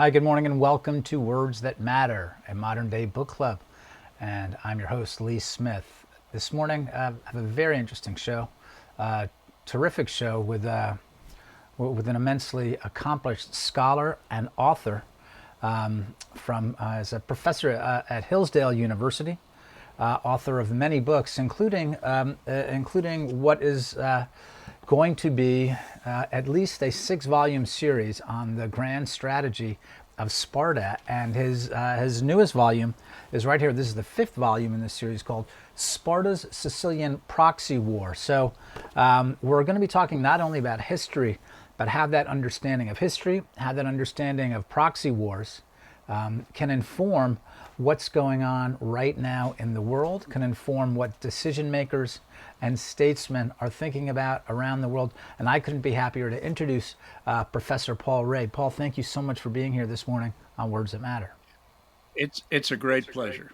Hi, good morning, and welcome to Words That Matter, a modern day book club. And I'm your host, Lee Smith. This morning, I have a very interesting show, terrific show with an immensely accomplished scholar and author from as a professor at Hillsdale University, author of many books, including what is going to be at least a six-volume series on the grand strategy of Sparta. And his newest volume is right here. This is the fifth volume in this series called Sparta's Sicilian Proxy War. So we're going to be talking not only about history, but how that understanding of history, how that understanding of proxy wars can inform what's going on right now in the world, can inform what decision makers and statesmen are thinking about around the world. And I couldn't be happier to introduce Professor Paul Rahe. Paul, thank you so much for being here this morning on Words That Matter. It's a great pleasure.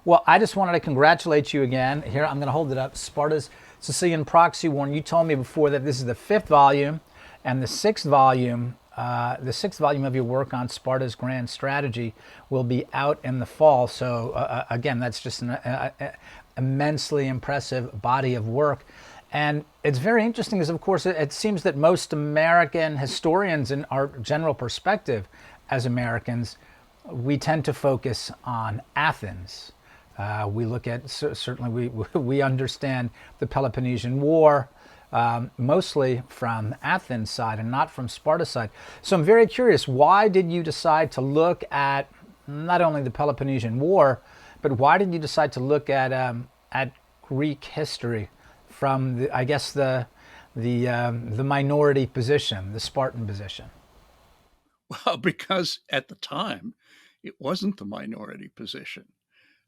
Well, I just wanted to congratulate you again. Here, I'm going to hold it up. Sparta's Sicilian Proxy War. You told me before that this is the fifth volume, and the sixth volume of your work on Sparta's grand strategy will be out in the fall. So again, that's just an immensely impressive body of work. And it's very interesting because, of course, it seems that most American historians, in our general perspective as Americans, we tend to focus on Athens. We look at, certainly we understand the Peloponnesian War, mostly from Athens' side and not from Sparta's side. So I'm very curious, why did you decide to look at not only the Peloponnesian War, but why did you decide to look at Greek history from the minority position, the Spartan position? Well, because at the time, it wasn't the minority position.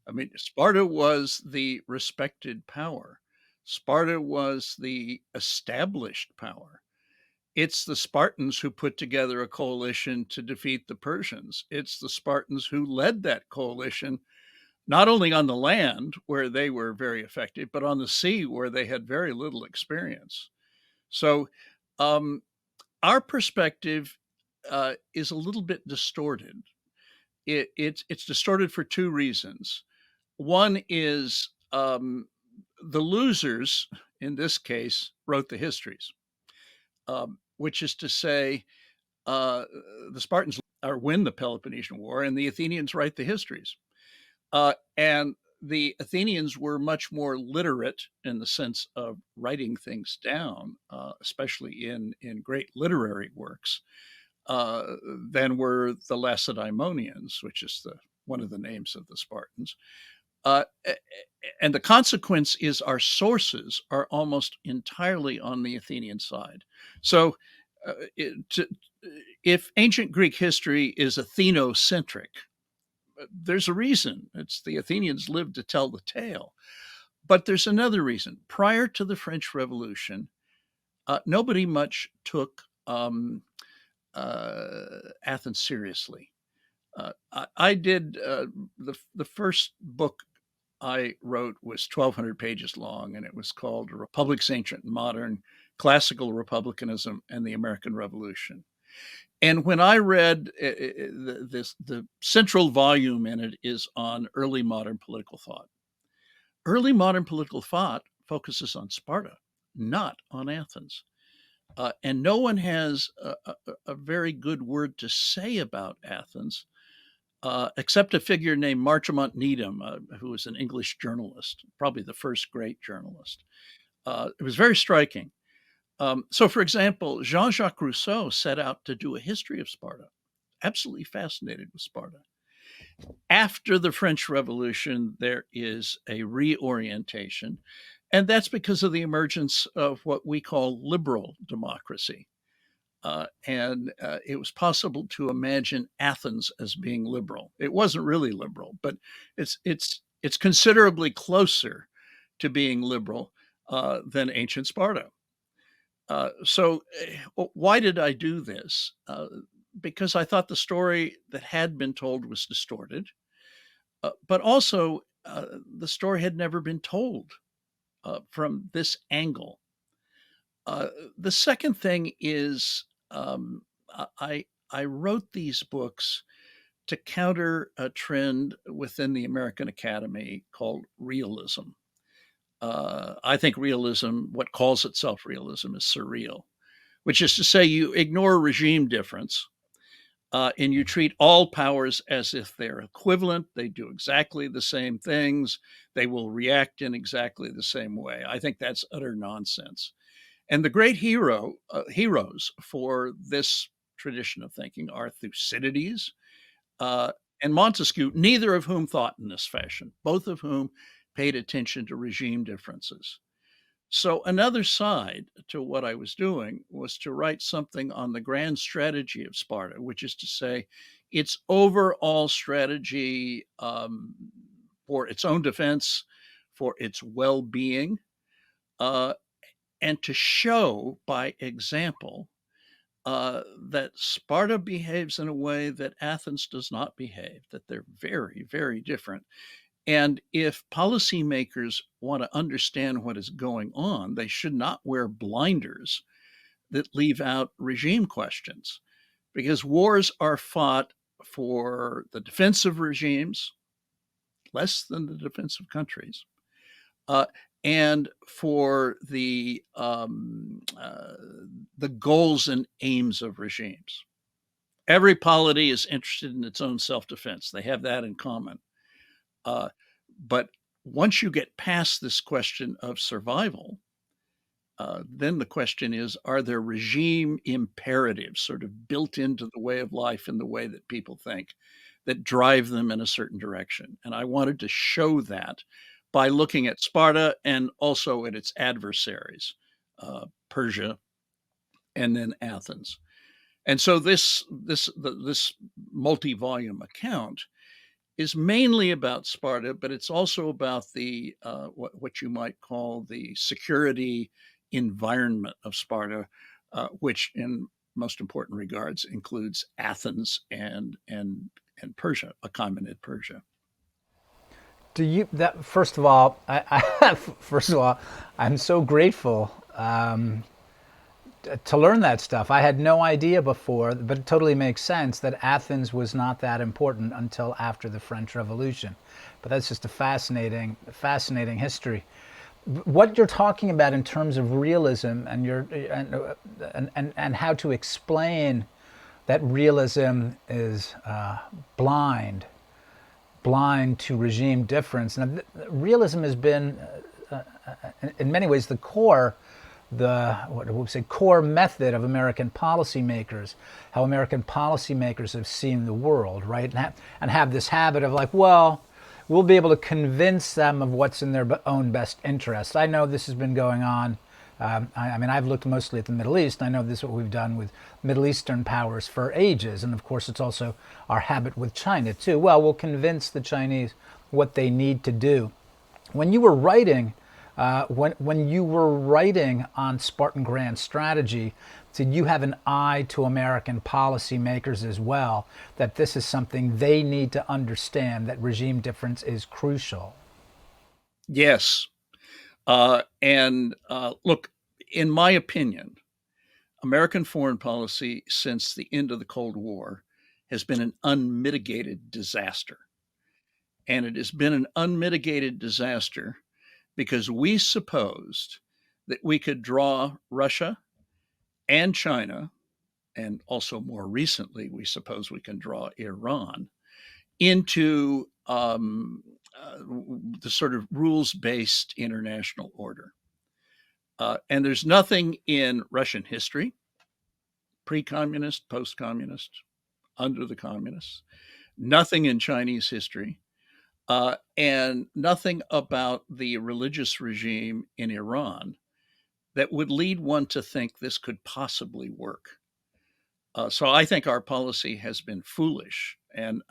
I mean, Sparta was the respected power. Sparta was the established power. It's the Spartans who put together a coalition to defeat the Persians. It's the Spartans who led that coalition, not only on the land, where they were very effective, but on the sea, where they had very little experience. So, um, our perspective is a little bit distorted. It's distorted for two reasons. One is the losers, in this case, wrote the histories, which is to say, uh, the Spartans are win the Peloponnesian War, and the Athenians write the histories. And the Athenians were much more literate in the sense of writing things down, especially in great literary works, than were the Lacedaemonians, which is one of the names of the Spartans. Uh, and the consequence is our sources are almost entirely on the Athenian side. So, if ancient Greek history is Athenocentric, there's a reason. It's the Athenians lived to tell the tale. But there's another reason. Prior to the French Revolution, nobody much took Athens seriously. I did the first book I wrote was 1,200 pages long, and it was called Republics Ancient and Modern, Classical Republicanism and the American Revolution. And when I read the central volume in it is on early modern political thought. Early modern political thought focuses on Sparta, not on Athens. And no one has a very good word to say about Athens, except a figure named Marchemont Needham, who was an English journalist, probably the first great journalist. It was very striking. So, for example, Jean Jacques Rousseau set out to do a history of Sparta, absolutely fascinated with Sparta. After the French Revolution, there is a reorientation, and that's because of the emergence of what we call liberal democracy. And it was possible to imagine Athens as being liberal. It wasn't really liberal, but it's considerably closer to being liberal than ancient Sparta. So, why did I do this? Because I thought the story that had been told was distorted, but also the story had never been told from this angle. Uh, the second thing is, I I wrote these books to counter a trend within the American Academy called realism. I think realism, what calls itself realism, is surreal, which is to say you ignore regime difference and you treat all powers as if they're equivalent. They do exactly the same things. They will react in exactly the same way. I think that's utter nonsense. And the great heroes for this tradition of thinking are Thucydides uh, and Montesquieu, neither of whom thought in this fashion, both of whom paid attention to regime differences. So, another side to what I was doing was to write something on the grand strategy of Sparta, which is to say, its overall strategy for its own defense, for its well being, uh, and to show by example that Sparta behaves in a way that Athens does not behave, that they're very, very different. And if policymakers want to understand what is going on, they should not wear blinders that leave out regime questions because wars are fought for the defense of regimes, less than the defense of countries, uh, and for the goals and aims of regimes. Every polity is interested in its own self-defense. They have that in common. Uh, but once you get past this question of survival, then the question is, are there regime imperatives sort of built into the way of life and the way that people think that drive them in a certain direction? And I wanted to show that by looking at Sparta and also at its adversaries, Persia and then Athens. And so this multi-volume account is mainly about Sparta, but it's also about the what you might call the security environment of Sparta, which in most important regards includes Athens and Persia, Achaemenid Persia. Do you that first of all? First of all, I'm so grateful to learn that stuff. I had no idea before, but it totally makes sense that Athens was not that important until after the French Revolution. But that's just a fascinating history. What you're talking about in terms of realism and and how to explain that realism is blind to regime difference. Now, realism has been, in many ways, the core, the what would we say, core method of American policymakers. How American policymakers have seen the world, right, and have this habit of like, well, we'll be able to convince them of what's in their own best interest. I know this has been going on. I mean, I've looked mostly at the Middle East. I know this is what we've done with Middle Eastern powers for ages. And of course, it's also our habit with China, too. Well, we'll convince the Chinese what they need to do. When you were writing, when you were writing on Spartan Grand Strategy, did you have an eye to American policymakers as well, that this is something they need to understand, that regime difference is crucial? Yes. And look, in my opinion, American foreign policy since the end of the Cold War has been an unmitigated disaster. And it has been an unmitigated disaster because we supposed that we could draw Russia and China, and also more recently, we suppose we can draw Iran into the sort of rules based international order. And there's nothing in Russian history, pre communist, post communist, under the communists, nothing in Chinese history, and nothing about the religious regime in Iran that would lead one to think this could possibly work. So I think our policy has been foolish, and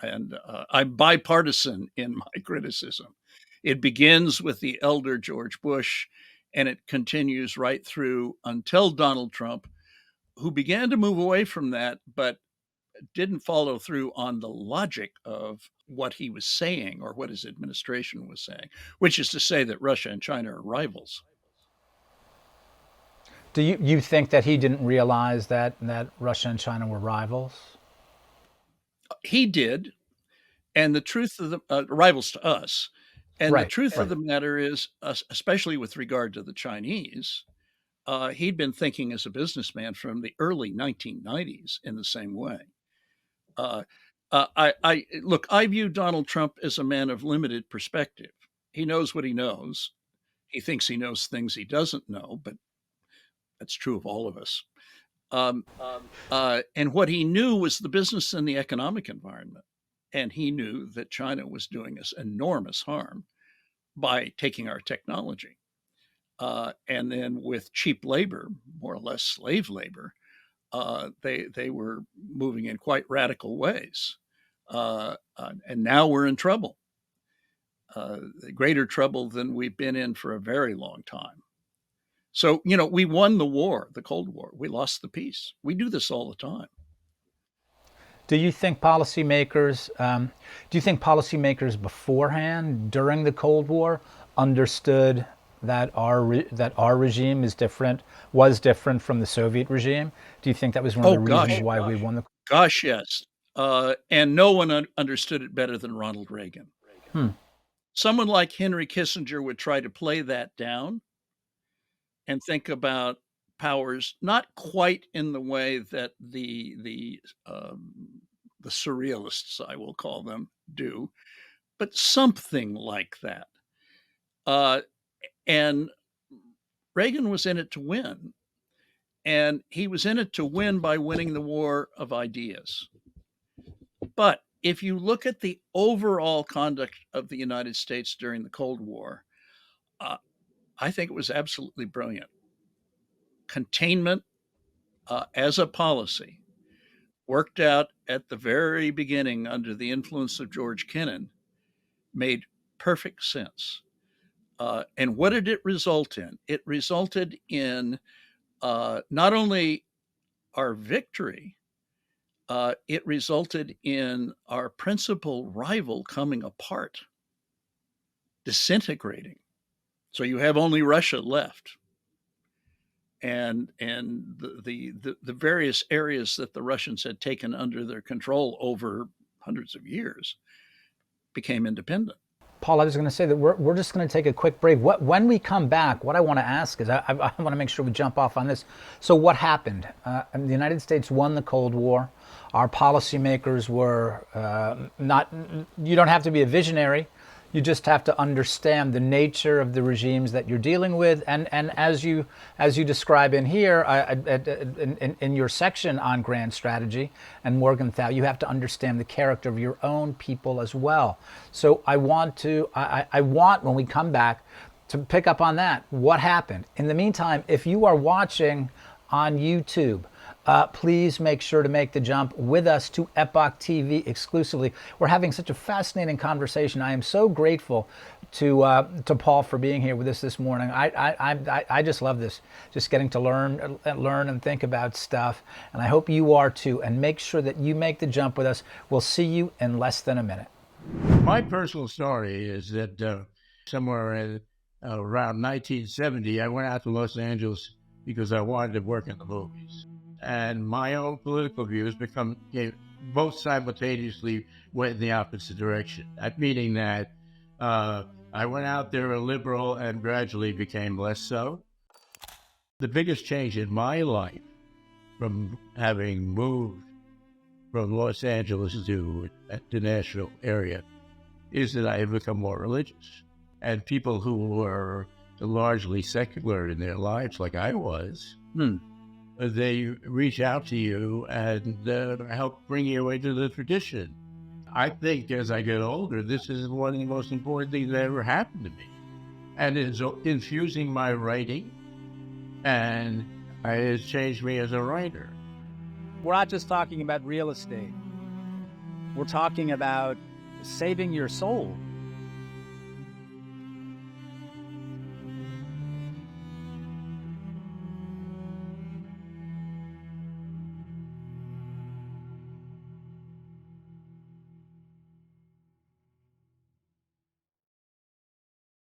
I'm bipartisan in my criticism. It begins with the elder George Bush, and it continues right through until Donald Trump, who began to move away from that, but didn't follow through on the logic of what he was saying or what his administration was saying, which is to say that Russia and China are rivals. Do you think that he didn't realize that Russia and China were rivals? He did, and the truth of the rivals to us, and the Right, truth of right. the matter is, especially with regard to the Chinese, he'd been thinking as a businessman from the early 1990s in the same way. Uh, I look. I view Donald Trump as a man of limited perspective. He knows what he knows. He thinks he knows things he doesn't know, but that's true of all of us. Um, and what he knew was the business and the economic environment. And he knew that China was doing us enormous harm by taking our technology. And then with cheap labor, more or less slave labor, they were moving in quite radical ways. And now we're in trouble, greater trouble than we've been in for a very long time. So, we won the war, the Cold War. We lost the peace. We do this all the time. Do you think policymakers beforehand, during the Cold War, understood that our regime was different from the Soviet regime? Do you think that was one of Oh, the reasons gosh. why we won the? Gosh, yes. And no one understood it better than Ronald Reagan. Hmm. Someone like Henry Kissinger would try to play that down and think about powers not quite in the way that the surrealists, I will call them, do, but something like that. Uh, and Reagan was in it to win, and he was in it to win by winning the war of ideas. But if you look at the overall conduct of the United States during the Cold War, uh, I think it was absolutely brilliant. Containment as a policy worked out at the very beginning under the influence of George Kennan made perfect sense. And what did it result in? It resulted in not only our victory, it resulted in our principal rival coming apart, disintegrating. So you have only Russia left. And the various areas that the Russians had taken under their control over hundreds of years became independent. Paul, I was going to say that we're just going to take a quick break. When we come back, what I want to ask is I want to make sure we jump off on this. So what happened? The United States won the Cold War. Our policymakers were not. You don't have to be a visionary. You just have to understand the nature of the regimes that you're dealing with, and as you describe in here in your section on grand strategy and Morgenthau, you have to understand the character of your own people as well. So I want when we come back to pick up on that. What happened? In the meantime, if you are watching on YouTube, please make sure to make the jump with us to Epoch TV exclusively. We're having such a fascinating conversation. I am so grateful to Paul for being here with us this morning. I just love this, just getting to learn and think about stuff. And I hope you are too. And make sure that you make the jump with us. We'll see you in less than a minute. My personal story is that somewhere around 1970, I went out to Los Angeles because I wanted to work in the movies. And my own political views both simultaneously went in the opposite direction. That meaning that I went out there a liberal and gradually became less so. The biggest change in my life from having moved from Los Angeles to the Nashville area is that I have become more religious. And people who were largely secular in their lives, like I was, they reach out to you and help bring you into the tradition. I think as I get older, this is one of the most important things that ever happened to me. And it's infusing my writing, and it's changed me as a writer. We're not just talking about real estate. We're talking about saving your soul.